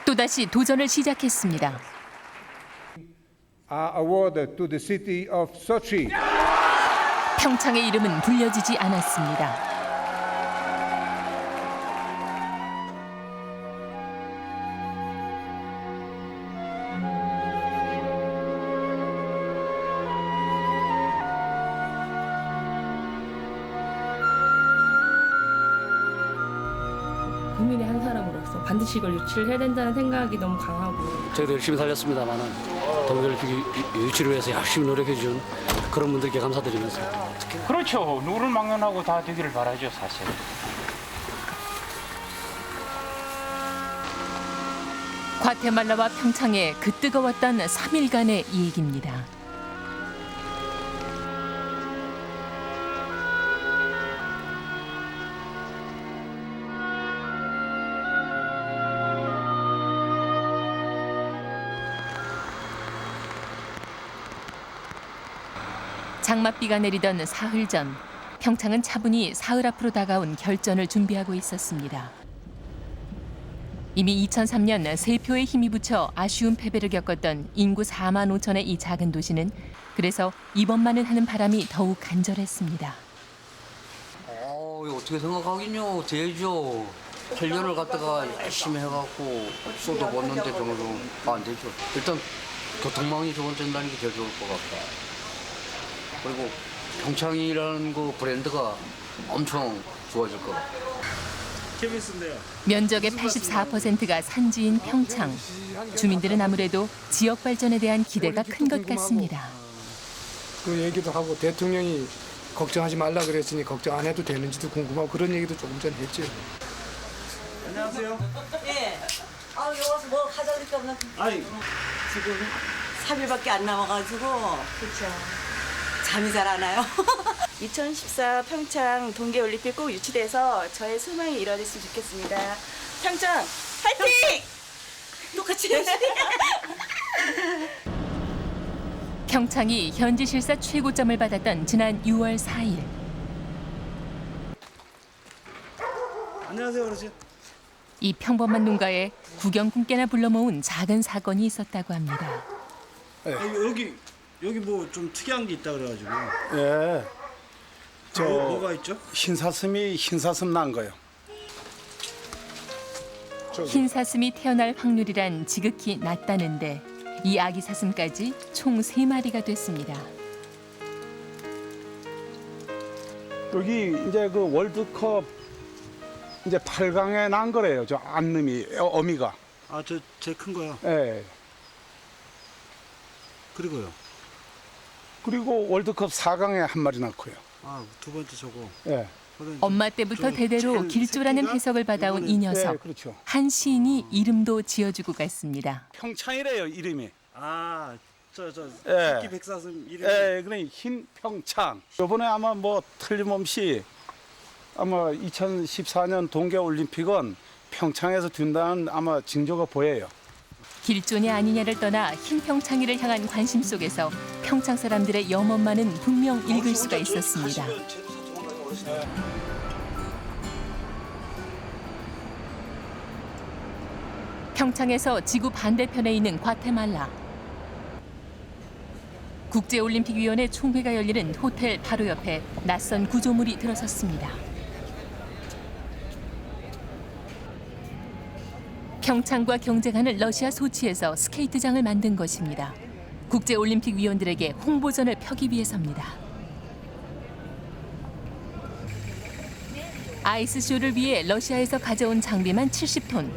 또다시 도전을 시작했습니다. awarded to the city of Sochi. 평창의 이름은 불려지지 않았습니다. 국민의 한 사람으로서 반드시 이걸 유치를 해야 된다는 생각이 너무 강하고 저희도 열심히 살렸습니다만은 동계올림픽 유치를 위해서 열심히 노력해준 그런 분들께 감사드리면서 그렇죠. 누구를 막론하고 다 되기를 바라죠, 사실. 과테말라와 평창의 그 뜨거웠던 3일간의 얘기입니다. 장맛비가 내리던 사흘 전, 평창은 차분히 사흘 앞으로 다가온 결전을 준비하고 있었습니다. 이미 2003년 세표에 힘이 붙여 아쉬운 패배를 겪었던 인구 4만 5천의 이 작은 도시는 그래서 이번만은 하는 바람이 더욱 간절했습니다. 이거 어떻게 생각하긴요. 되죠. 훈련을 갖다가 열심히 해갖고 쏟아 붓는데 정도 안 되죠. 일단 교통망이 좋아진다는 게 제일 좋을 것 같다. 그리고 평창이라는 그 브랜드가 엄청 좋아질 것 같아요. 면적의 84%가 산지인 평창. 주민들은 아무래도 지역 발전에 대한 기대가 큰 것 같습니다. 그 얘기도 하고 대통령이 걱정하지 말라 그랬으니 걱정 안 해도 되는지도 궁금하고 그런 얘기도 조금 전에 했죠. 안녕하세요. 예. 여기 와서 뭐 하자 그러니까 없나? 아니 지금 3일밖에 안 남아가지고. 그렇죠. 잠이 잘 안 와요. 2014 평창 동계올림픽 꼭 유치돼서 저의 소망이 이루어졌으면 좋겠습니다. 평창 화이팅! 똑같이 열심히. 평창이 현지 실사 최고점을 받았던 지난 6월 4일. 안녕하세요 어르신. 이 평범한 농가에 구경꾼께나 불러 모은 작은 사건이 있었다고 합니다. 여기 뭐 좀 특이한 게 있다 그래가지고. 예. 뭐가 있죠? 흰사슴 난 거요. 흰 사슴이 태어날 확률이란 지극히 낮다는데 이 아기 사슴까지 총 3마리가 됐습니다. 여기 이제 그 월드컵 이제 8강에 난 거래요. 저 암놈이 어미가. 저 제일 큰 거요. 예. 그리고요. 그리고 월드컵 4강에 한 마리 낳고요. 두 번째 저거. 예. 엄마 때부터 대대로 길조라는 해석을 받아온 이 녀석. 예, 그렇죠. 한 시인이 이름도 지어주고 갔습니다. 평창이래요, 이름이. 저 예. 새끼 백사슴 이름이. 예, 그래 흰 평창. 이번에 아마 뭐 틀림없이 아마 2014년 동계 올림픽은 평창에서 둔다는 아마 징조가 보여요. 길조냐 아니냐를 떠나 흰 평창이를 향한 관심 속에서 평창 사람들의 염원만은 분명 읽을 수가 있었습니다. 평창에서 지구 반대편에 있는 과테말라. 국제올림픽위원회 총회가 열리는 호텔 바로 옆에 낯선 구조물이 들어섰습니다. 평창과 경쟁하는 러시아 소치에서 스케이트장을 만든 것입니다. 국제올림픽 위원들에게 홍보전을 펴기 위해서입니다. 아이스쇼를 위해 러시아에서 가져온 장비만 70톤.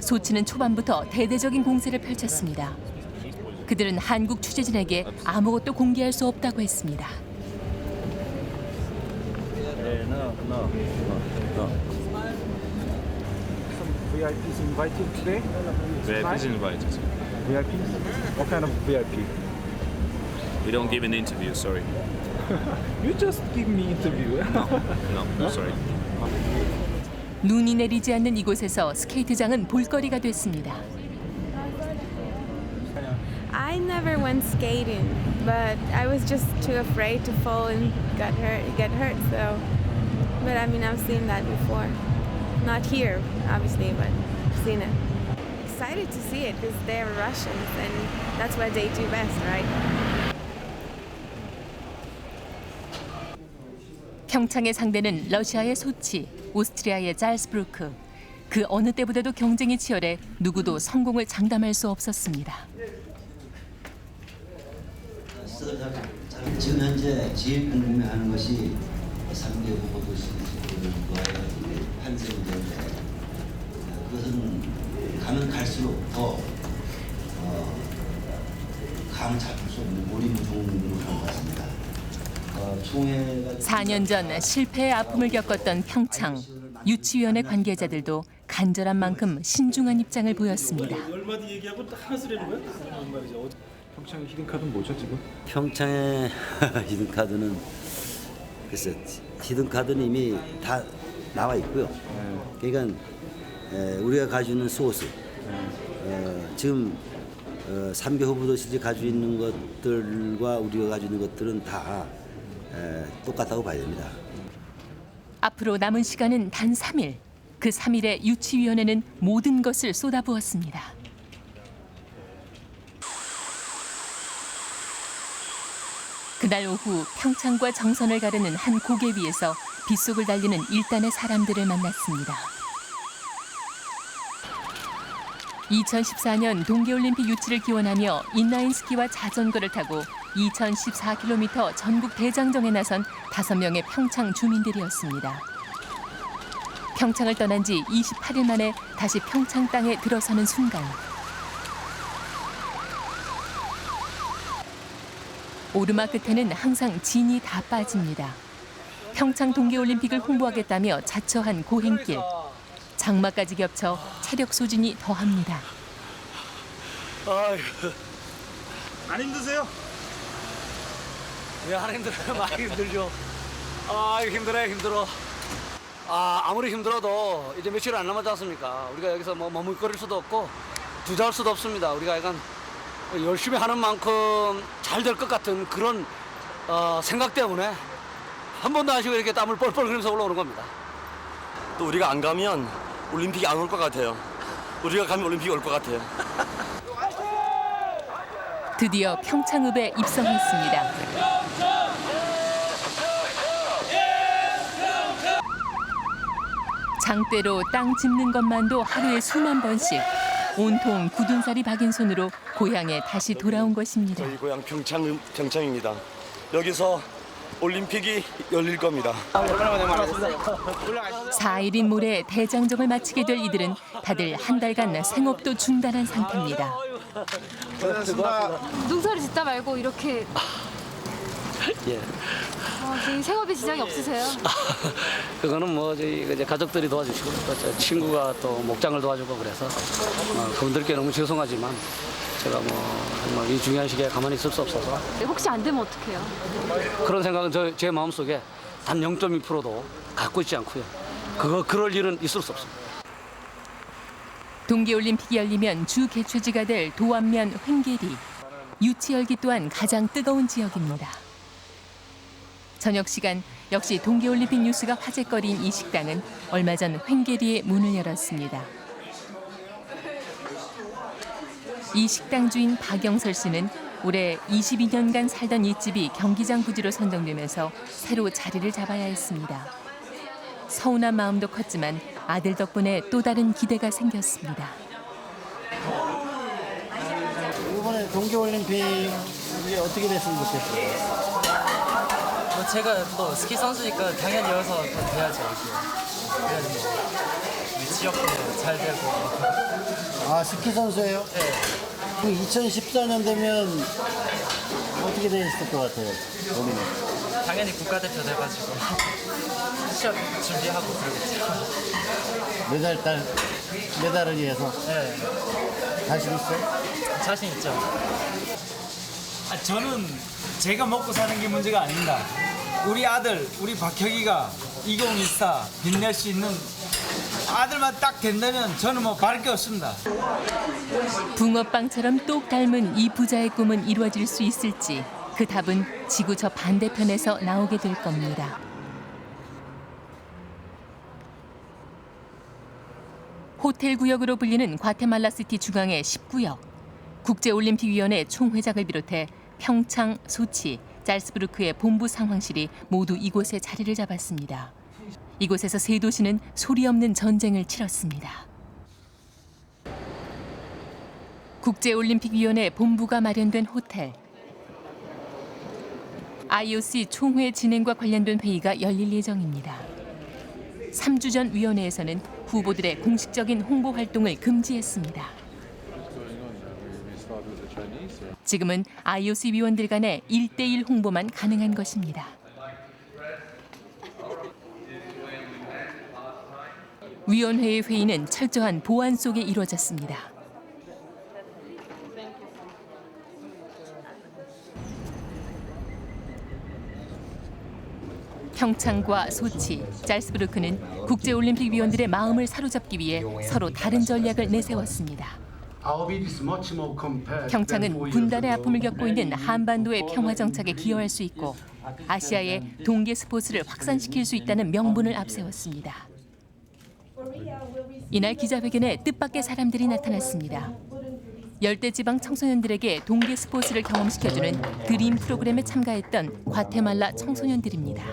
소치는 초반부터 대대적인 공세를 펼쳤습니다. 그들은 한국 취재진에게 아무것도 공개할 수 없다고 했습니다. VIPs invited today? VIPs invited. VIPs? What kind of VIP? We don't give an interview, sorry. You just give me interview. No, sorry. 눈이 내리지 않는 이곳에서 스케이트장은 볼거리가 됐습니다. I never went skating, but I was just too afraid to fall and get hurt. So, but I mean, I've seen that before. Not here, obviously, but I've seen it. excited to see it because they're Russians and that's what they do best, right? 평창의 상대는 러시아의 소치, 오스트리아의 잘스부르크. 그 어느 때보다도 경쟁이 치열해 누구도 성공을 장담할 수 없었습니다. 지금 현재 제일 궁금해하는 것이 3개 후보 도시와의 판세 문제인데 그것은 가면 갈수록 더 감 잡을 수 없는 몰입무종으로 가는 것 같습니다. 4년 전 실패의 아픔을 겪었던 평창. 유치위원회 관계자들도 간절한 만큼 신중한 입장을 보였습니다. 얼마나 얘기하고 하나 쓰려는 거야? 평창의 히든카드는 뭐죠 지금? 평창의 히든카드는 글쎄 히든카드는 이미 다 나와 있고요. 그러니까 우리가 가지고 있는 소스 지금 3개 후보 도시들이 가지고 있는 것들과 우리가 가지고 있는 것들은 다 똑같다고 봐야 됩니다. 앞으로 남은 시간은 단 3일. 그 3일에 유치위원회는 모든 것을 쏟아부었습니다. 그날 오후 평창과 정선을 가르는 한 고개 위에서 빗속을 달리는 일단의 사람들을 만났습니다. 2014년 동계올림픽 유치를 기원하며 인라인 스키와 자전거를 타고 2014km 전국 대장정에 나선 5명의 평창 주민들이었습니다. 평창을 떠난 지 28일 만에 다시 평창 땅에 들어서는 순간 오르막 끝에는 항상 진이 다 빠집니다. 평창 동계올림픽을 홍보하겠다며 자처한 고행길. 장마까지 겹쳐 체력 소진이 더합니다. 안 힘드세요? 왜 안 힘들어요? 많이 힘들죠. 힘들어. 아무리 힘들어도 이제 며칠 안 남았지 않습니까? 우리가 여기서 뭐 머물거릴 수도 없고 주저할 수도 없습니다. 우리가 약간 열심히 하는 만큼 잘 될 것 같은 그런 생각 때문에 한 번도 안 쉬고 이렇게 땀을 뻘뻘 흘리면서 올라오는 겁니다. 또 우리가 안 가면 올림픽이 안 올 것 같아요. 우리가 가면 올림픽이 올 것 같아요. 드디어 평창읍에 입성했습니다. 장대로 땅 짚는 것만도 하루에 수만 번씩. 온통 굳은 살이 박인 손으로 고향에 다시 돌아온 것입니다. 저희 고향 평창입니다. 여기서 올림픽이 열릴 겁니다. 4일인 모레 대장정을 마치게 될 이들은 다들 한 달간 생업도 중단한 상태입니다. 농사를 짓다 말고 이렇게 예. 저희 생업에 지장이 없으세요? 그거는 뭐 저희 이제 가족들이 도와주시고 또 저 친구가 또 목장을 도와주고 그래서 그분들께 너무 죄송하지만 제가 뭐 이 중요한 시기에 가만히 있을 수 없어서 혹시 안 되면 어떡해요? 그런 생각은 제 마음속에 단 0.2%도 갖고 있지 않고요. 그럴 일은 있을 수 없습니다. 동계올림픽이 열리면 주 개최지가 될 도안면 횡계리. 유치 열기 또한 가장 뜨거운 지역입니다. 저녁 시간 역시 동계올림픽 뉴스가 화제거리인 이 식당은 얼마 전 횡계리에 문을 열었습니다. 이 식당 주인 박영설 씨는 올해 22년간 살던 이 집이 경기장 부지로 선정되면서 새로 자리를 잡아야 했습니다. 서운한 마음도 컸지만 아들 덕분에 또 다른 기대가 생겼습니다. 이번에 동계올림픽이 어떻게 됐으면 좋겠어요? 제가 또 스키 선수니까 당연히 여기서 돼야죠. 그래야지 우리 지역도 잘 되고. 아, 스키 선수예요? 네. 2014년 되면 어떻게 되셨을 것 같아요? 본인은? 당연히 국가대표 돼가지고 시합 준비하고 그러겠죠. 메달을 위해서? 네. 자신 있어요? 자신 있죠. 저는 제가 먹고 사는 게 문제가 아닙니다. 우리 아들, 우리 박혁이가 2024 빛낼 수 있는 아들만 딱 된다면 저는 뭐 바랄 게 없습니다. 붕어빵처럼 똑 닮은 이 부자의 꿈은 이루어질 수 있을지 그 답은 지구 저 반대편에서 나오게 될 겁니다. 호텔 구역으로 불리는 과테말라시티 중앙의 10구역. 국제올림픽위원회 총회장을 비롯해 평창, 소치, 잘츠부르크의 본부 상황실이 모두 이곳에 자리를 잡았습니다. 이곳에서 세 도시는 소리 없는 전쟁을 치렀습니다. 국제올림픽위원회 본부가 마련된 호텔. IOC 총회 진행과 관련된 회의가 열릴 예정입니다. 3주 전 위원회에서는 후보들의 공식적인 홍보 활동을 금지했습니다. 지금은 IOC 위원들 간의 1대1 홍보만 가능한 것입니다. 위원회의 회의는 철저한 보안 속에 이루어졌습니다. 평창과 소치, 잘츠부르크는 국제올림픽 위원들의 마음을 사로잡기 위해 서로 다른 전략을 내세웠습니다. 평창은 분단의 아픔을 겪고 있는 한반도의 평화 정착에 기여할 수 있고 아시아의 동계 스포츠를 확산시킬 수 있다는 명분을 앞세웠습니다. 이날 기자회견에 뜻밖의 사람들이 나타났습니다. 열대지방 청소년들에게 동계 스포츠를 경험시켜주는 드림 프로그램에 참가했던 과테말라 청소년들입니다.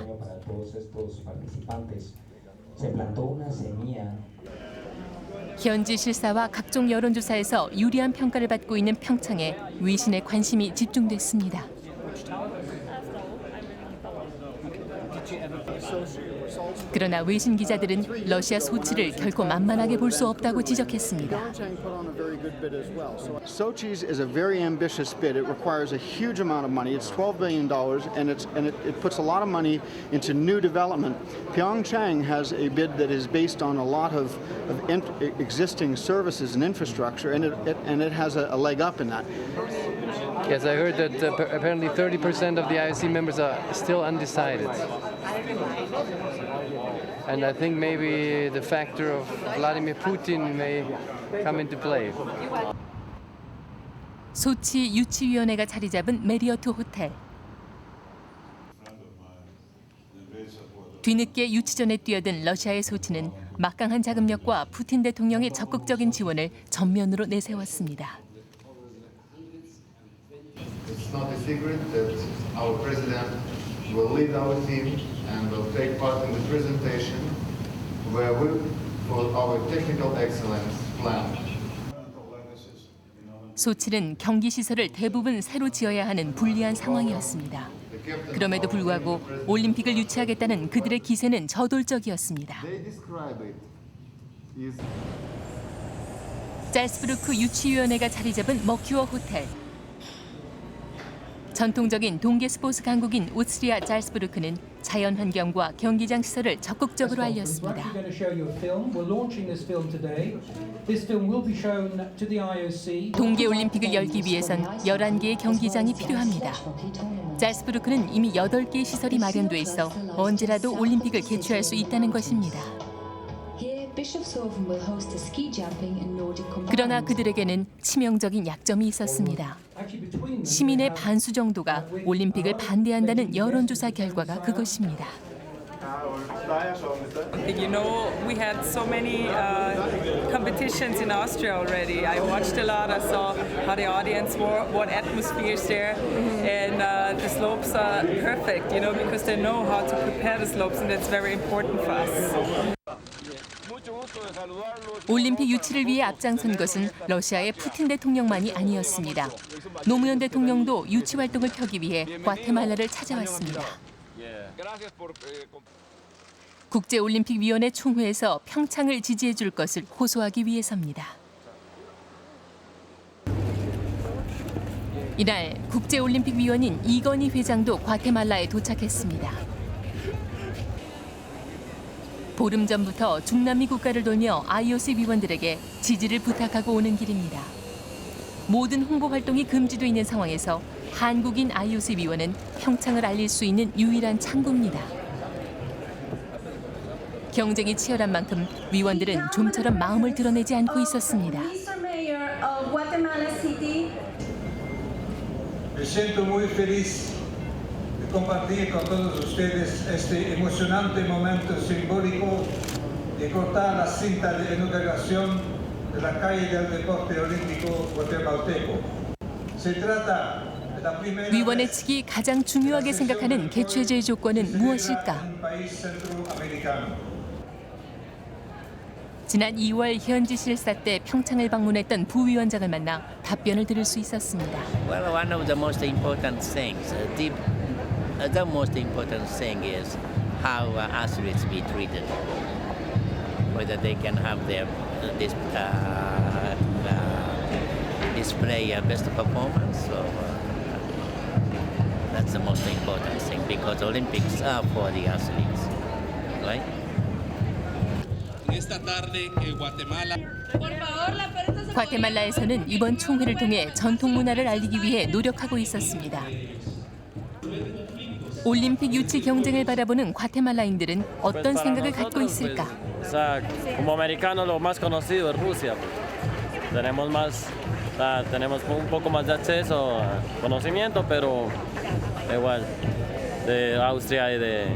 현지 실사와 각종 여론조사에서 유리한 평가를 받고 있는 평창에 외신의 관심이 집중됐습니다. 그러나 외신 기자들은 러시아 소치를 결코 만만하게 볼 수 없다고 지적했습니다. Sochi is a very ambitious bid. It requires a huge amount of money. It's $12 billion, and it puts a lot of money into new development. Pyeongchang has a bid that is based on a lot of existing services and infrastructure, and it has a leg up in that. Yes, I heard that apparently 30% of the IOC members are still undecided. And I think maybe the factor of Vladimir Putin may come into play. 소치 유치위원회가 자리 잡은 메리어트 호텔. 뒤늦게 유치전에 뛰어든 러시아의 소치는 막강한 자금력과 푸틴 대통령의 적극적인 지원을 전면으로 내세웠습니다. It's not a secret that our president will lead our team and will take part in the presentation where we, for our technical excellence plan. 소치는 경기 시설을 대부분 새로 지어야 하는 불리한 상황이었습니다. 그럼에도 불구하고 올림픽을 유치하겠다는 그들의 기세는 저돌적이었습니다. 잘츠부르크 유치위원회가 자리 잡은 머큐어 호텔. 전통적인 동계 스포츠 강국인 오스트리아 잘츠부르크는 자연환경과 경기장 시설을 적극적으로 알렸습니다. 동계올림픽을 열기 위해선 11개의 경기장이 필요합니다. 잘츠부르크는 이미 8개의 시설이 마련돼 있어 언제라도 올림픽을 개최할 수 있다는 것입니다. 그러나 그들에게는 치명적인 약점이 있었습니다. 시민의 반수 정도가 올림픽을 반대한다는 여론조사 결과가 그것입니다. You know, we had so many competitions in Austria already. I watched a lot. I saw how the audience were, what atmosphere is there, and the slopes are perfect. You know, because they know how to prepare the slopes, and that's very important for us. 올림픽 유치를 위해 앞장선 것은 러시아의 푸틴 대통령만이 아니었습니다. 노무현 대통령도 유치 활동을 펴기 위해 과테말라를 찾아왔습니다. 국제올림픽위원회 총회에서 평창을 지지해 줄 것을 호소하기 위해서입니다. 이날 국제올림픽위원인 이건희 회장도 과테말라에 도착했습니다. 보름 전부터 중남미 국가를 돌며 IOC 위원들에게 지지를 부탁하고 오는 길입니다. 모든 홍보 활동이 금지돼 있는 상황에서 한국인 IOC 위원은 평창을 알릴 수 있는 유일한 창구입니다. 경쟁이 치열한 만큼 위원들은 좀처럼 마음을 드러내지 않고 있었습니다. Compartir con todos ustedes este emocionante momento simbólico de cortar la cinta de enunciación de la calle del deporte olímpico guatemalteco. Se trata de la primera 위원회 측이 가장 중요하게 생각하는 개최지의 조건은 무엇일까? país centroamericano. 지난 2월 현지 실사 때 평창을 방문했던 부위원장을 만나 답변을 들을 수 있었습니다. Well, one of the most important things, the most important thing is how athletes be treated, whether they can have their display best performance. So that's the most important thing because Olympics are for the athletes, right? 과테말라에서는 이번 총회를 통해 전통 문화를 알리기 위해 노력하고 있었습니다. 올림픽 유치 경쟁을 바라보는 과테말라인들은 어떤 생각을 갖고 있을까? Como americano lo más conocido es Rusia. Tenemos un poco más de acceso a conocimiento, pero igual de Austria y de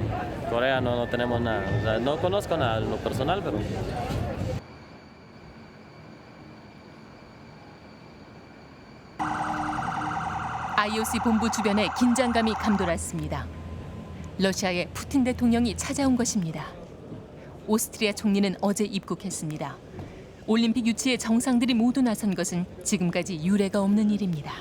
Corea no tenemos nada. O sea, no conozco nada en lo personal, pero IOC 본부 주변에 긴장감이 감돌았습니다. 러시아의 푸틴 대통령이 찾아온 것입니다. 오스트리아 총리는 어제 입국했습니다. 올림픽 유치에 정상들이 모두 나선 것은 지금까지 유례가 없는 일입니다.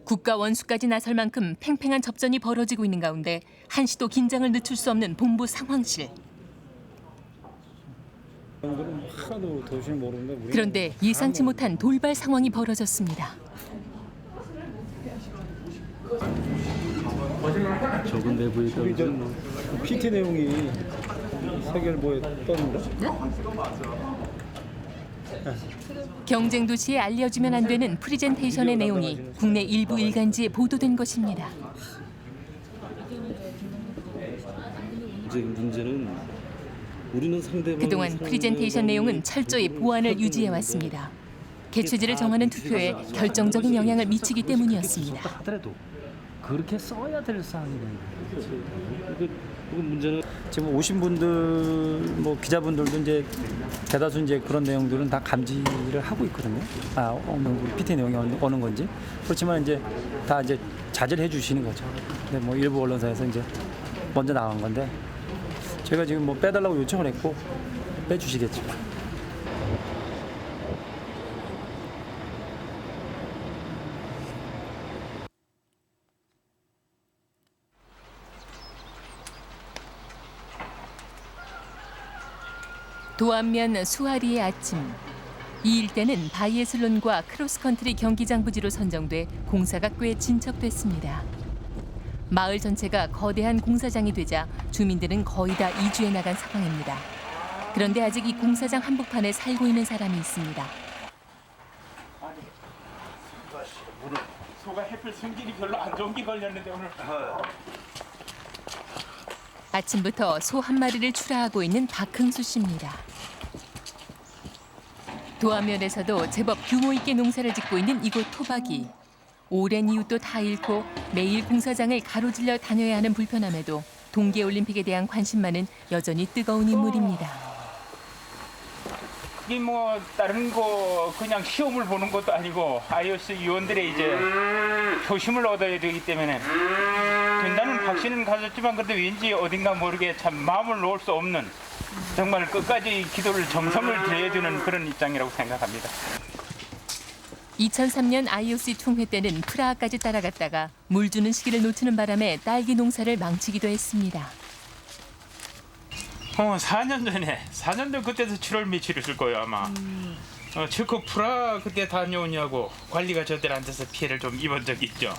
국가 원수까지 나설 만큼 팽팽한 접전이 벌어지고 있는 가운데 한시도 긴장을 늦출 수 없는 본부 상황실. 그런데 예상치 못한 돌발 상황이 벌어졌습니다. 적은 내부에 있던 PT 내용이 세계일보에 떴는데. 경쟁 도시에 알려주면 안 되는 프리젠테이션의 내용이 국내 일부 일간지에 보도된 것입니다. 이제 문제는 우리는 상대방 그동안 프리젠테이션 내용은 철저히 보안을 유지해왔습니다. 개최지를 정하는 투표에 결정적인 영향을 미치기 때문이었습니다. 하더라도 그렇게 써야 될 사항이네. 그 문제는 지금 오신 분들, 뭐 기자분들도 이제 대다수 이제 그런 내용들은 다 감지를 하고 있거든요. 우리 PT 내용이 어느 건지. 그렇지만 이제 다 이제 자제를 해주시는 거죠. 근데 뭐 일부 언론사에서 이제 먼저 나간 건데 제가 지금 뭐 빼달라고 요청을 했고 빼주시겠죠. 도안면 수아리의 아침. 이 일대는 바이애슬론과 크로스컨트리 경기장 부지로 선정돼 공사가 꽤 진척됐습니다. 마을 전체가 거대한 공사장이 되자 주민들은 거의 다 이주해 나간 상황입니다. 그런데 아직 이 공사장 한복판에 살고 있는 사람이 있습니다. 소가 해필 성질이 별로 안 좋은 게 걸렸는데 오늘. 아침부터 소 한 마리를 출하하고 있는 박흥수 씨입니다. 도안면에서도 제법 규모 있게 농사를 짓고 있는 이곳 토박이. 오랜 이웃도 다 잃고 매일 공사장을 가로질러 다녀야 하는 불편함에도 동계올림픽에 대한 관심만은 여전히 뜨거운 인물입니다. 이게 뭐 다른 거 그냥 시험을 보는 것도 아니고 IOC 위원들의 이제 표심을 얻어야 되기 때문에 된다는 확신은 가졌지만 그래도 왠지 어딘가 모르게 참 마음을 놓을 수 없는 정말 끝까지 기도를 정성을 들여주는 그런 입장이라고 생각합니다. 2003년 IOC 총회 때는 프라하까지 따라갔다가 물 주는 시기를 놓치는 바람에 딸기 농사를 망치기도 했습니다. 4년 전 그때도 7월 며칠이었을 거예요 아마. 체코 프라하 그때 다녀오냐고 관리가 제대로 안 돼서 피해를 좀 입은 적이 있죠.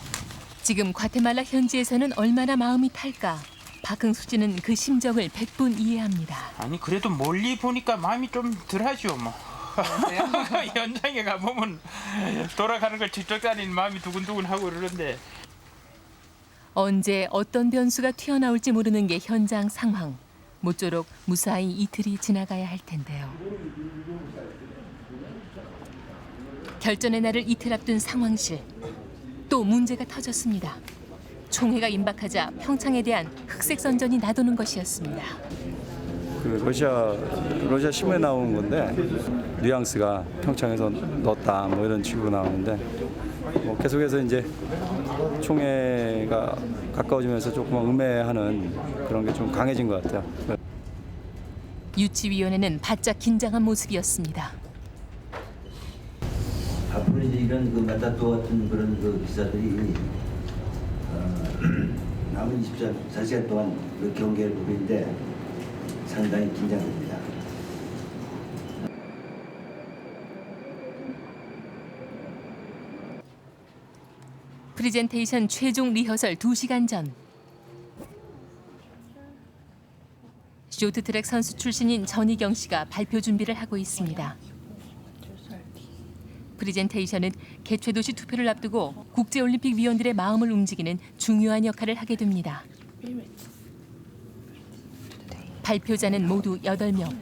지금 과테말라 현지에서는 얼마나 마음이 탈까. 박흥수 씨는 그 심정을 100분 이해합니다. 아니 그래도 멀리 보니까 마음이 좀 덜하죠 뭐. 현장에 가보면 돌아가는 걸 직접 다니는 마음이 두근두근하고 그러는데 언제 어떤 변수가 튀어나올지 모르는 게 현장 상황. 모쪼록 무사히 이틀이 지나가야 할 텐데요. 결전의 날을 이틀 앞둔 상황실. 또 문제가 터졌습니다. 총회가 임박하자 평창에 대한 흑색 선전이 나도는 것이었습니다. 그 러시아 신문에 나온 건데 뉘앙스가 평창에서 넣었다 뭐 이런 식으로 나오는데 뭐 계속해서 이제 총회가 가까워지면서 조금 음해하는 그런 게 좀 강해진 것 같아요. 유치위원회는 바짝 긴장한 모습이었습니다. 앞으로 이제 이런 그 마타도 같은 그런 그 기사들이 남은 24시간 동안 그 경계를 보고 있는데 상당히 긴장됩니다. 프레젠테이션 최종 리허설 2시간 전. 쇼트트랙 선수 출신인 전희경 씨가 발표 준비를 하고 있습니다. 프레젠테이션은 개최도시 투표를 앞두고 국제올림픽 위원들의 마음을 움직이는 중요한 역할을 하게 됩니다. 발표자는 모두 8명.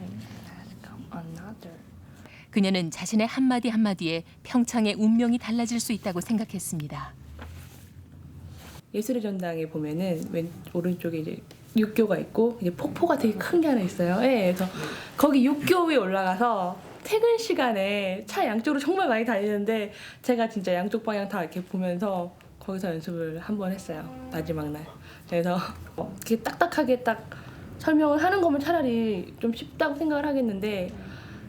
그녀는 자신의 한마디 한마디에 평창의 운명이 달라질 수 있다고 생각했습니다. 예술의 전당에 보면은 오른쪽에 이제 육교가 있고 이제 폭포가 되게 큰 게 하나 있어요. 네, 그래서 거기 육교 위에 올라가서 퇴근 시간에 차 양쪽으로 정말 많이 다니는데 제가 진짜 양쪽 방향 다 이렇게 보면서 거기서 연습을 한 번 했어요. 마지막 날. 그래서 이렇게 딱딱하게 딱 설명을 하는 거면 차라리 좀 쉽다고 생각을 하겠는데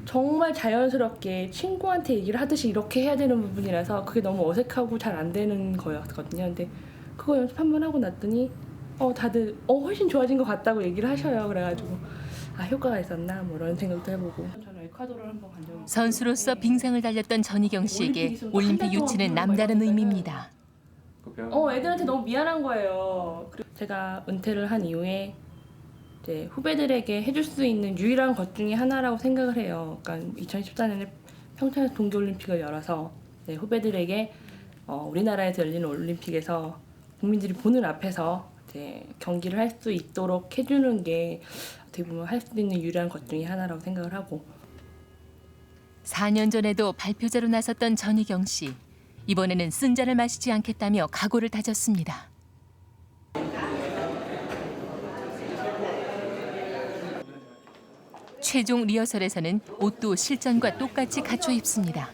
정말 자연스럽게 친구한테 얘기를 하듯이 이렇게 해야 되는 부분이라서 그게 너무 어색하고 잘 안 되는 거였거든요. 근데 그거 연습 한 번 하고 났더니 다들 훨씬 좋아진 것 같다고 얘기를 하셔요. 그래가지고 효과가 있었나 뭐 이런 생각도 해보고. 저는 에콰도르를 한번 간 적이 있어요. 선수로서 빙상을 달렸던 전희경 씨에게 올림픽 유치는 남다른 의미입니다. 애들한테 너무 미안한 거예요. 제가 은퇴를 한 이후에 이제 후배들에게 해줄 수 있는 유일한 것 중에 하나라고 생각을 해요. 그러니까 2014년에 평창에서 동계올림픽을 열어서 후배들에게 우리나라에서 열리는 올림픽에서 국민들이 보는 앞에서 이제 경기를 할 수 있도록 해주는 게 어떻게 보면 할 수 있는 유일한 것 중에 하나라고 생각을 하고. 4년 전에도 발표자로 나섰던 전희경 씨. 이번에는 쓴 잔을 마시지 않겠다며 각오를 다졌습니다. 최종 리허설에서는 옷도 실전과 똑같이 갖춰 입습니다.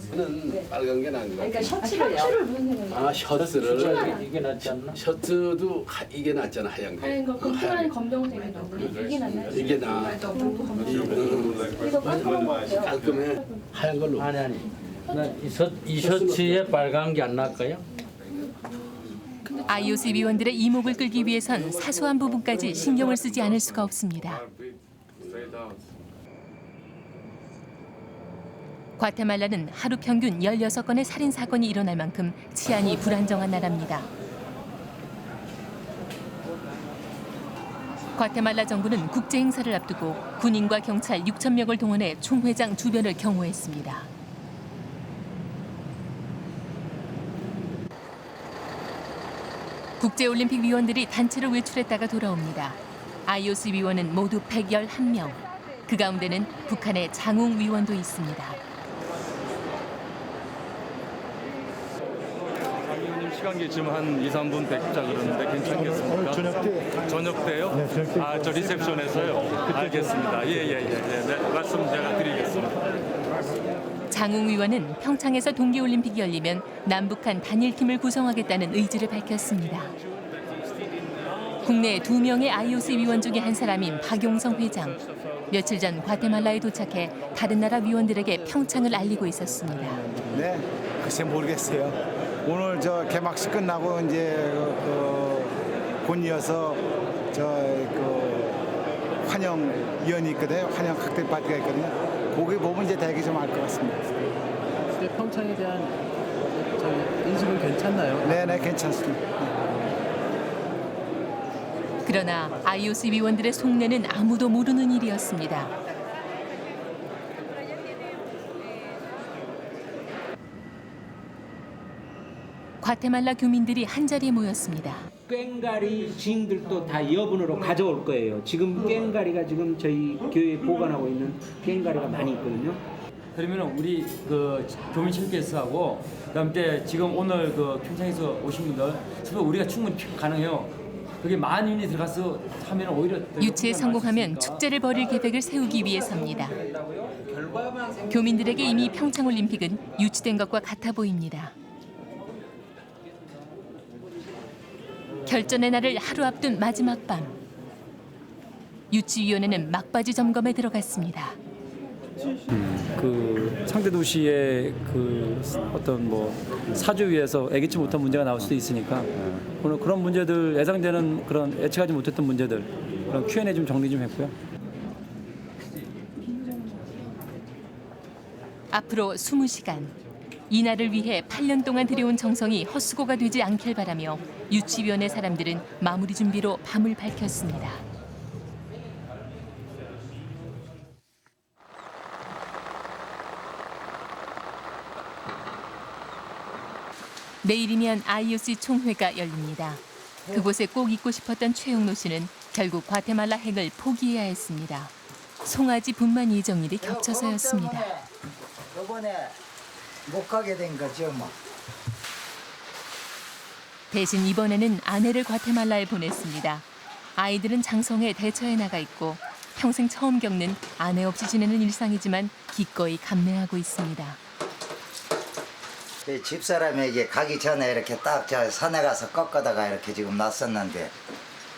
저는 빨간 게 나은 거 같아요. 그러니까 셔츠를 무슨 생각이에요? 셔츠를 이게 낫지 않나? 셔츠도 이게 낫잖아 하얀 게. 하얀 거 금풍아니 검정색이 이게 낫나요? 이게 나. 그래서 깔끔한 거 같아요. 깔끔해. 하얀 걸로. 아니. 이 셔츠에 빨간 게 안 나을까요? IOC 위원들의 이목을 끌기 위해선 사소한 부분까지 신경을 쓰지 않을 수가 없습니다. 과테말라는 하루 평균 16건의 살인 사건이 일어날 만큼 치안이 불안정한 나라입니다. 과테말라 정부는 국제 행사를 앞두고 군인과 경찰 6,000명을 동원해 총회장 주변을 경호했습니다. 국제올림픽 위원들이 단체로 외출했다가 돌아옵니다. IOC 위원은 모두 111명. 그 가운데는 북한의 장웅 위원도 있습니다. 시간이 지금 한 2, 3분 뵙자 그러는데 괜찮겠습니까? 저녁 때. 저녁 때요? 네, 저녁 때. 저 리셉션에서요? 알겠습니다. 네, 말씀 제가 드리겠습니다. 장웅 위원은 평창에서 동계올림픽이 열리면 남북한 단일팀을 구성하겠다는 의지를 밝혔습니다. 국내 2명의 IOC 위원 중에 한 사람인 박용성 회장. 며칠 전 과테말라에 도착해 다른 나라 위원들에게 평창을 알리고 있었습니다. 네, 글쎄 모르겠어요. 오늘 저 개막식 끝나고 이제 곧 이어서 환영위원이 있거든요. 환영 칵테일 파티가 있거든요. 거기 보면 이제 대개 좀 알 것 같습니다. 근데 평창에 대한 인식은 괜찮나요? 네네 괜찮습니다. 그러나 IOC 위원들의 속내는 아무도 모르는 일이었습니다. 과테말라 교민들이 한자리에 모였습니다. 꽹가리 징들도 다 여분으로 가져올 거예요. 지금 꽹가리가 지금 저희 교회에 보관하고 있는 꽹가리가 많이 있거든요. 그러면 우리 그 교민실께서하고 그다음에 지금 오늘 그 평창에서 오신 분들 서로 우리가 충분히 가능해요. 그게 만인이 들어가서 하면 오히려 유치에 성공하면 축제를 벌일 계획을 세우기 위해서입니다. 교민들에게 이미 평창올림픽은 유치된 것과 같아 보입니다. 결전의 날을 하루 앞둔 마지막 밤. 유치위원회는 막바지 점검에 들어갔습니다. 그 상대 도시의 그 어떤 뭐 사주위에서 예기치 못한 문제가 나올 수도 있으니까 오늘 그런 문제들 예상되는 그런 예측하지 못했던 문제들 그런 Q&A 좀 정리 좀 했고요. 앞으로 20시간. 이날을 위해 8년 동안 들여온 정성이 헛수고가 되지 않길 바라며 유치위원회 사람들은 마무리 준비로 밤을 밝혔습니다. 내일이면 IOC 총회가 열립니다. 그곳에 꼭 있고 싶었던 최용로 씨는 결국 과테말라 행을 포기해야 했습니다. 송아지 분만 예정일이 겹쳐서였습니다. 이번에 못 가게 된 거죠, 뭐. 대신 이번에는 아내를 과테말라에 보냈습니다. 아이들은 장성에 대처해 나가 있고 평생 처음 겪는 아내 없이 지내는 일상이지만 기꺼이 감내하고 있습니다. 집사람에게 가기 전에 이렇게 딱 저 산에 가서 꺾어다가 이렇게 지금 놨었는데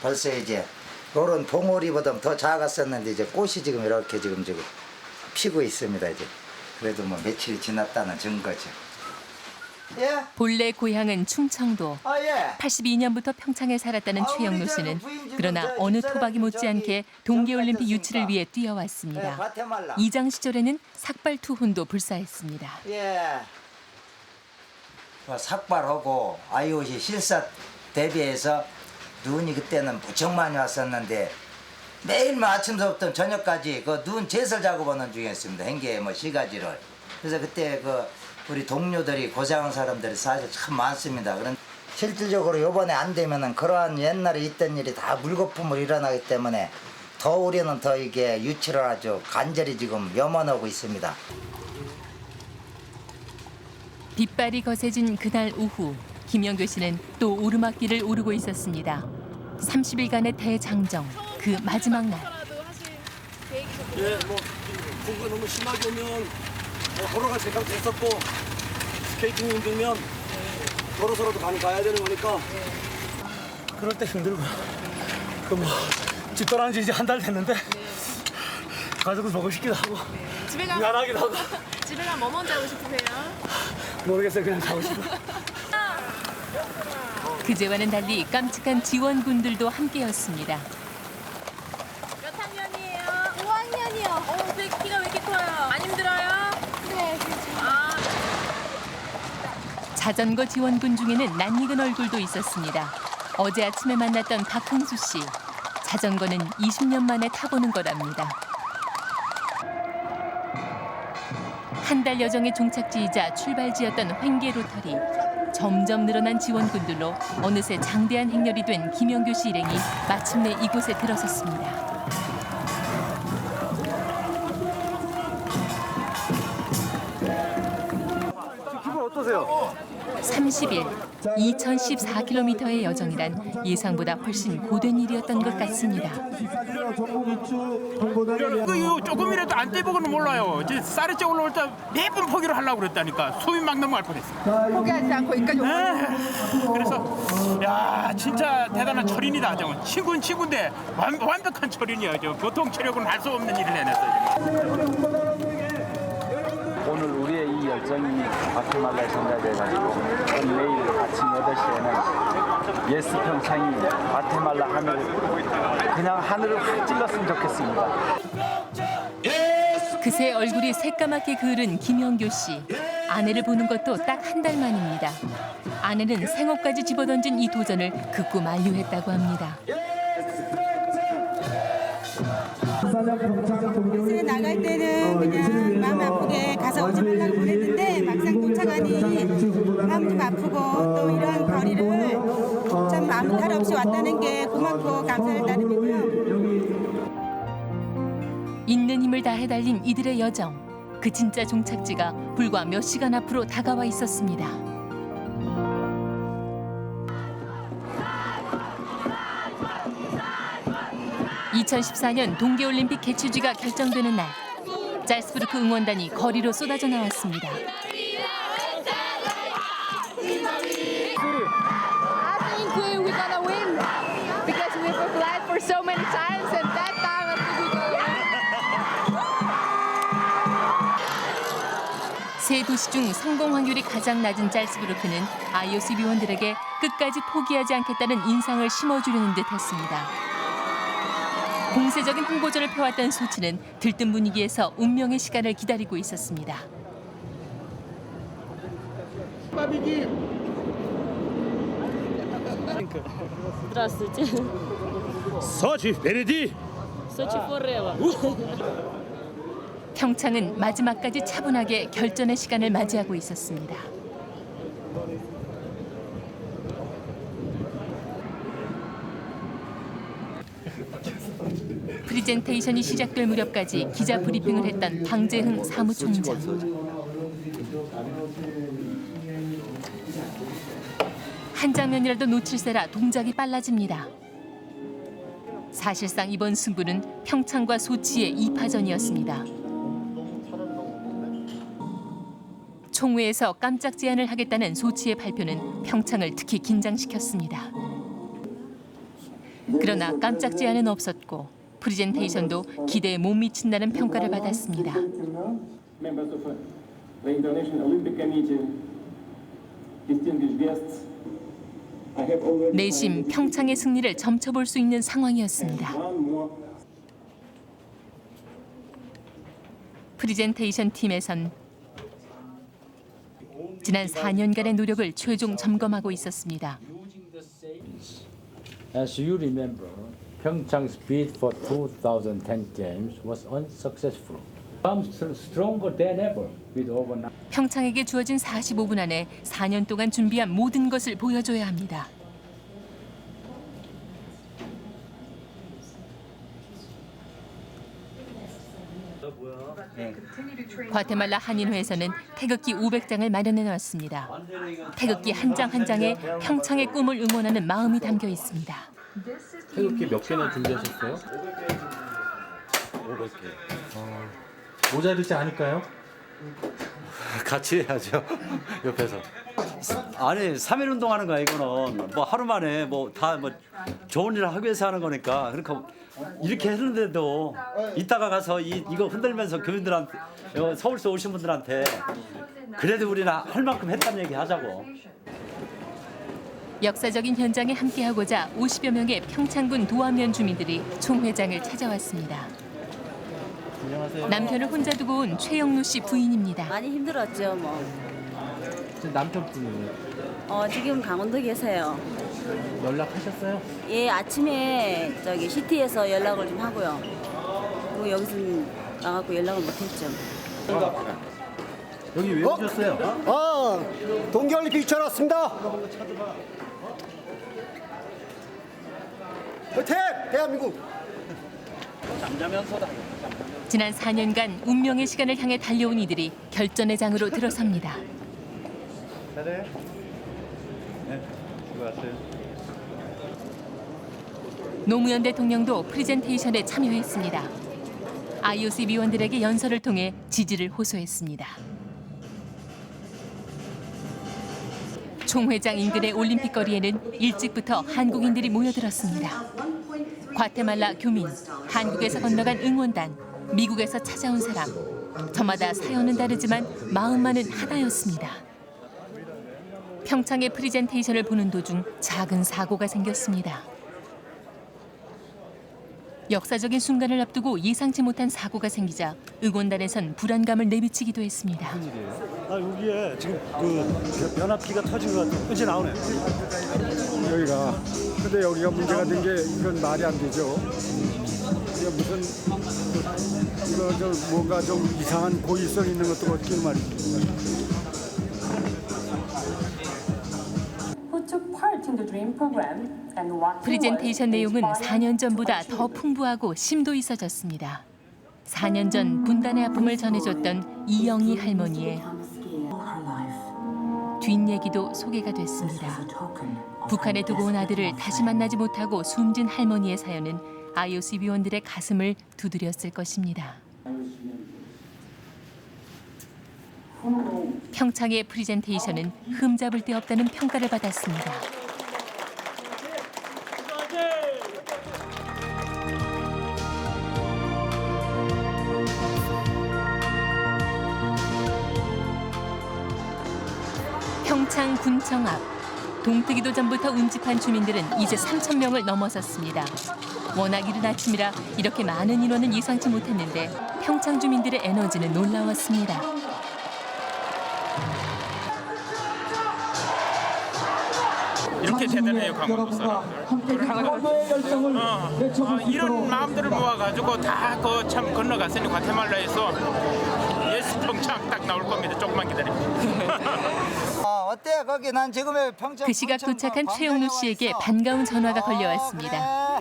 벌써 이제 노른 봉오리보다 더 작았었는데 이제 꽃이 지금 이렇게 지금 피고 있습니다. 이제 그래도 뭐 며칠이 지났다는 증거죠. 예? 본래 고향은 충청도. 예. 82년부터 평창에 살았다는 최영로 씨는 그러나 어느 토박이 못지않게 동계올림픽 유치를 위해 뛰어왔습니다. 이장 시절에는 삭발 투혼도 불사했습니다. 예. 삭발하고 IOC 실사 대비해서 눈이 그때는 무척 많이 왔었는데 매일 아침서부터 저녁까지 그 눈 제설 작업하는 중이었습니다. 행계 뭐 시가지를. 그래서 그때 그 우리 동료들이 고생한 사람들이 사실 참 많습니다. 그런 실질적으로 이번에 안 되면은 그러한 옛날에 있던 일이 다 물거품으로 일어나기 때문에 더 우리는 더 이게 유치를 아주 간절히 지금 염원하고 있습니다. 빗발이 거세진 그날 오후 김영교 씨는 또 오르막길을 오르고 있었습니다. 30일간의 대장정 그 마지막 날. 예, 뭐 공부가 너무 심하게 오면 걸어갈 생각도 했었고 스케이팅 힘들면 걸어서라도 가야 되는 거니까 그럴 때 힘들고 그 뭐 집 떠난 지 이제 한 달 됐는데 가족을 보고 싶기도 하고 미안하기도 하고 집에 가면 뭐 먼저 하고 싶으세요? 모르겠어요. 그냥 가고 싶어. 그제와는 달리 깜찍한 지원군들도 함께였습니다. 몇 학년이에요? 5학년이요. 되게 키가 왜 이렇게 커요? 안 힘들어요? 네, 그렇죠. 자전거 지원군 중에는 낯익은 얼굴도 있었습니다. 어제 아침에 만났던 박흥수 씨. 자전거는 20년 만에 타보는 거랍니다. 한 달 여정의 종착지이자 출발지였던 횡계 로터리. 점점 늘어난 지원군들로 어느새 장대한 행렬이 된 김영교 씨 일행이 마침내 이곳에 들어섰습니다. 기분 어떠세요? 30일, 2014km의 여정이란 예상보다 훨씬 고된 일이었던 것 같습니다. 이거 조금이라도 안 떼보고는 몰라요. 이제 쌀이 쪄 올라올 때 매번 포기를 하려고 그랬다니까. 숨이 막 넘어갈 뻔했어. 포기하지 않고 여기까지 그래서 야 진짜 대단한 철인이다. 친구인데 완벽한 철인이야. 보통 체력은 할 수 없는 일을 해냈어요. 오늘 우리의 이 열정이 과테말라에 전달돼가지고 내일 아침 8시에는 예스 평창이 과테말라 하늘 그냥 하늘을 확 찔렀으면 좋겠습니다. 그새 얼굴이 새까맣게 그을은 김영교 씨. 아내를 보는 것도 딱 한 달 만입니다. 아내는 생업까지 집어던진 이 도전을 극구 만류했다고 합니다. 뉴스에 나갈 때는 그냥 마음 아프게 가서 오지 말라고 보냈는데 막상 도착하니 마음 좀 아프고 또 이런 거리를 참 아무 탈 없이 왔다는 게 고맙고 감사할 따름이고요. 있는 힘을 다해 달린 이들의 여정. 그 진짜 종착지가 불과 몇 시간 앞으로 다가와 있었습니다. (2014년) 동계올림픽 개최지가 결정되는 날, 잘츠부르크 응원단이 거리로 쏟아져 나왔습니다. I think we're gonna win because we've applied for so many times and that time I think we're gonna win. 세 도시 중 성공 확률이 가장 낮은 잘츠부르크는 IOC 위원들에게 끝까지 포기하지 않겠다는 인상을 심어주려는 듯했습니다. 공세적인 홍보전을 펴왔던 소치는 들뜬 분위기에서 운명의 시간을 기다리고 있었습니다. Здравствуйте. Сочи впереди. Сочи forever. 평창은 마지막까지 차분하게 결전의 시간을 맞이하고 있었습니다. 프리젠테이션이 시작될 무렵까지 기자 브리핑을 했던 방재흥 사무총장. 한 장면이라도 놓칠세라 동작이 빨라집니다. 사실상 이번 승부는 평창과 소치의 2파전이었습니다. 총회에서 깜짝 제안을 하겠다는 소치의 발표는 평창을 특히 긴장시켰습니다. 그러나 깜짝 제안은 없었고 프리젠테이션도 기대에 못 미친다는 평가를 받았습니다. 내심 평창의 승리를 점쳐볼 수 있는 상황이었습니다. 프리젠테이션 팀에선 지난 4년간의 노력을 최종 점검하고 있었습니다. As you remember, Pyeongchang's bid for 2010 games was unsuccessful. I'm stronger than ever with over. 평창에게 주어진 45분 안에 4년 동안 준비한 모든 것을 보여줘야 합니다. 과테말라 한인회에서는 태극기 500장을 마련해 놨습니다. 태극기 한 장 한 장에 평창의 꿈을 응원하는 마음이 담겨 있습니다. 태극기 몇 개나 준비하셨어요? 500개. 모자르지 않을까요? 같이 해야죠. 옆에서. 아니 3일 운동하는 거야 이거는. 뭐 하루 만에 뭐 다 뭐 좋은 일을 하기 위해서 하는 거니까. 그러니까 이렇게 했는데도 이따가 가서 이거 흔들면서 교민들한테 서울서 오신 분들한테 그래도 우리는 할 만큼 했다는 얘기 하자고. 역사적인 현장에 함께하고자 50여 명의 평창군 도안면 주민들이 총회장을 찾아왔습니다. 안녕하세요. 남편을 혼자 두고 온 최영루 씨 부인입니다. 많이 힘들었죠, 뭐. 남편분이요? 지금 강원도 계세요. 연락하셨어요? 예, 아침에 저기 시티에서 연락을 좀 하고요. 그리고 여기서는 나가고 연락을 못했죠. 여기 왜 오셨어요? 동계올림픽 유치하러 왔습니다. 화이팅! 대한민국! 잠자면서다. 지난 4년간 운명의 시간을 향해 달려온 이들이 결전의 장으로 들어섭니다. 잘해. 네, 수고하세요. 노무현 대통령도 프리젠테이션에 참여했습니다. IOC 위원들에게 연설을 통해 지지를 호소했습니다. 총회장 인근의 올림픽 거리에는 일찍부터 한국인들이 모여들었습니다. 과테말라 교민, 한국에서 건너간 응원단, 미국에서 찾아온 사람. 저마다 사연은 다르지만 마음만은 하나였습니다. 평창의 프리젠테이션을 보는 도중 작은 사고가 생겼습니다. 역사적인 순간을 앞두고 예상치 못한 사고가 생기자 응원단에선 불안감을 내비치기도 했습니다. 여기에 지금 그 변압기가 터진 것 같아요. 이제 나오네. 근데 여기가 문제가 된 게 이건 말이 안 되죠. 이게 무슨 이거 좀 뭔가 좀 이상한 고의성 있는 것도 없긴 말이죠. 프리젠테이션 내용은 4년 전보다 더 풍부하고 심도 있어졌습니다. 4년 전 분단의 아픔을 전해줬던 이영희 할머니의 뒷얘기도 소개가 됐습니다. 북한에 두고 온 아들을 다시 만나지 못하고 숨진 할머니의 사연은 IOC 위원들의 가슴을 두드렸을 것입니다. 평창의 프리젠테이션은 흠잡을 데 없다는 평가를 받았습니다. 평창 군청 앞. 동트기도 전부터 운집한 주민들은 이제 3,000명을 넘어섰습니다. 워낙 이른 아침이라 이렇게 많은 인원은 예상치 못했는데 평창 주민들의 에너지는 놀라웠습니다. 이렇게 대단해요, 강원도 사람들. 이런 마음들을 모아가지고 다 그 참 건너갔으니 과테말라에서 예스 평창 딱 나올 겁니다. 조금만 기다리면. 어때? 거기 난 지금 평창. 그 시각 도착한 최영루 씨에게 반가운 전화가 걸려왔습니다.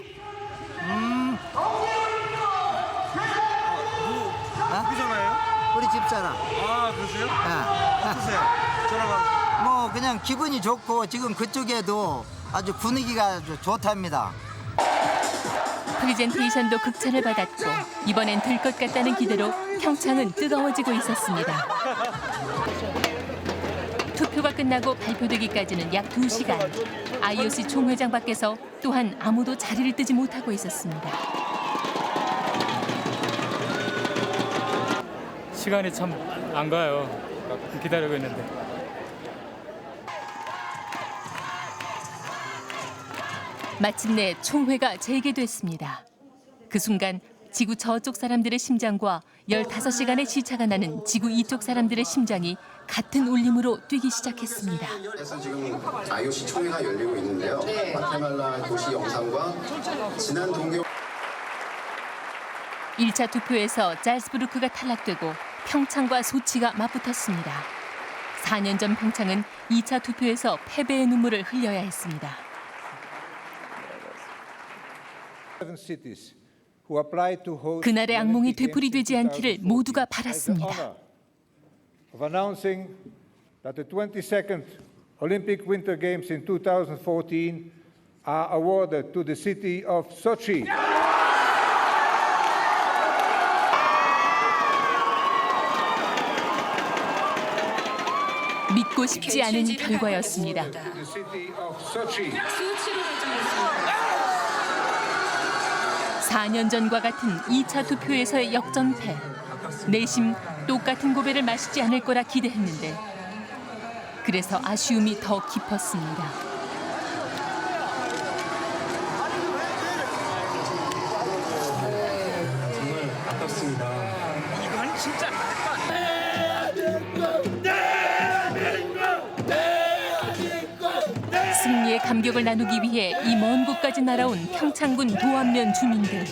누구 전화예요? 우리 집사람. 아, 그러세요? 네. 어떠세요? 전화가. 뭐 그냥 기분이 좋고 지금 그쪽에도 아주 분위기가 아주 좋답니다. 프리젠테이션도 극찬을 받았고 이번엔 들 것 같다는 기대로 평창은 뜨거워지고 있었습니다. 투표가 끝나고 발표되기까지는 약 2시간. IOC 총회장 밖에서 또한 아무도 자리를 뜨지 못하고 있었습니다. 시간이 참 안 가요. 기다리고 있는데. 마침내 총회가 재개됐습니다. 그 순간 지구 저쪽 사람들의 심장과 15시간의 시차가 나는 지구 이쪽 사람들의 심장이 같은 울림으로 뛰기 시작했습니다. 그래서 지금 IOC 총회가 열리고 있는데요. 과테말라 도시 영상과 지난 동계 1차 투표에서 잘츠부르크가 탈락되고 평창과 소치가 맞붙었습니다. 4년 전 평창은 2차 투표에서 패배의 눈물을 흘려야 했습니다. 그날의 악몽이 되풀이되지 않기를 모두가 바랐습니다. Of announcing that the 22nd Olympic Winter Games in 2014 are awarded to the city of Sochi. 믿고 싶지 않은 결과였습니다. 4년 전과 같은 2차 투표에서의 역전패. 내심 똑같은 고배를 마시지 않을 거라 기대했는데 그래서 아쉬움이 더 깊었습니다. 정말 아깝습니다. 이건 진짜 승리의 감격을 나누기 위해 이 먼 곳까지 날아온 평창군 도안면 주민들.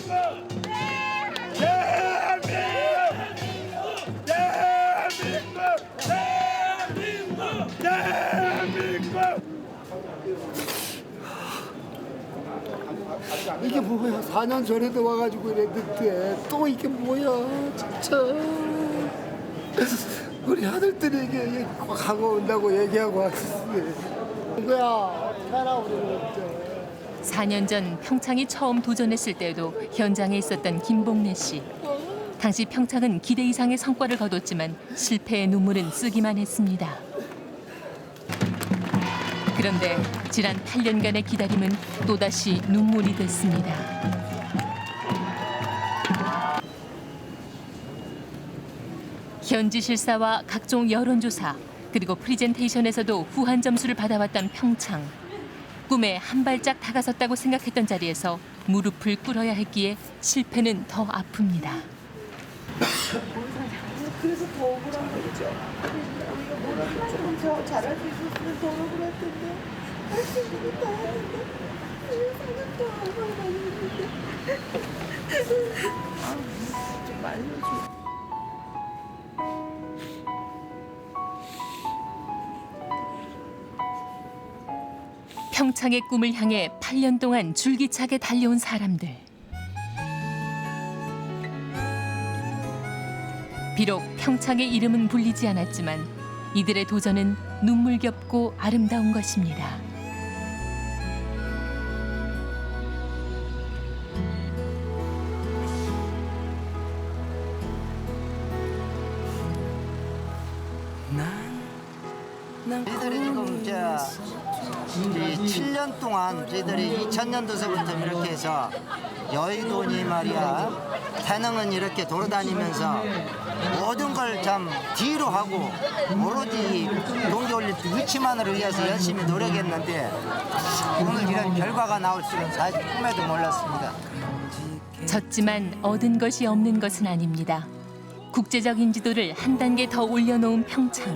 이게 뭐야? 4년 전에도 와가지고 이랬는데 또 이게 뭐야? 진짜 우리 아들들이 이게 가고 온다고 얘기하고 왔었어요. 누구야? 살아 우리 진짜. 4년 전 평창이 처음 도전했을 때도 현장에 있었던 김봉래 씨. 당시 평창은 기대 이상의 성과를 거뒀지만 실패의 눈물은 쓰기만 했습니다. 그런데 지난 8년간의 기다림은 또다시 눈물이 됐습니다. 현지 실사와 각종 여론조사 그리고 프리젠테이션에서도 후한 점수를 받아왔던 평창. 꿈에 한 발짝 다가섰다고 생각했던 자리에서 무릎을 꿇어야 했기에 실패는 더 아픕니다. 그래서 더 억울한 거죠. 우리가 하나만 더 잘할 수 있었으면 더 억울할 텐데 할 수 있는 거 다 했는데 왜 4년 동안 억울을 많이 했는데 좀 말려줘. 평창의 꿈을 향해 8년 동안 줄기차게 달려온 사람들. 비록 평창의 이름은 불리지 않았지만 이들의 도전은 눈물겹고 아름다운 것입니다. 저희들이 지금 이 7년 동안 저희들이 2000년도서부터 이렇게 해서 여의도니 말이야 태능은 이렇게 돌아다니면서 모든 걸 참 뒤로 하고 오로지 동계올림픽 유치만을 위해서 열심히 노력했는데 오늘 이런 결과가 나올 줄은 사실 꿈에도 몰랐습니다. 졌지만 얻은 것이 없는 것은 아닙니다. 국제적 인지도를 한 단계 더 올려놓은 평창.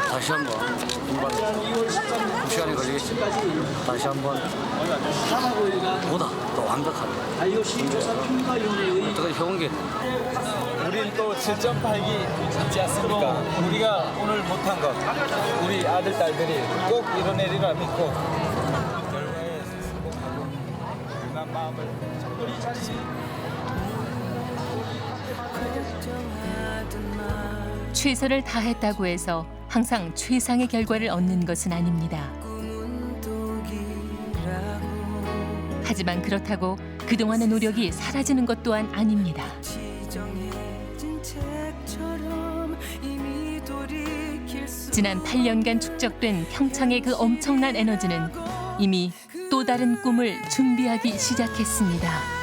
다시 한번 공부하는 2시간이 걸리겠지. 다시 한번 보다 더 완벽하게 어떻게 해온 게 우린 또 7.8기 있지 않습니까? 우리가 오늘 못한 것 우리 아들 딸들이 꼭 이뤄내리라 믿고 결과에 성공하고 그런 마음을 충분히 가지습니다. 최선을 다했다고 해서 항상 최상의 결과를 얻는 것은 아닙니다. 하지만 그렇다고 그동안의 노력이 사라지는 것 또한 아닙니다. 지난 8년간 축적된 평창의 그 엄청난 에너지는 이미 또 다른 꿈을 준비하기 시작했습니다.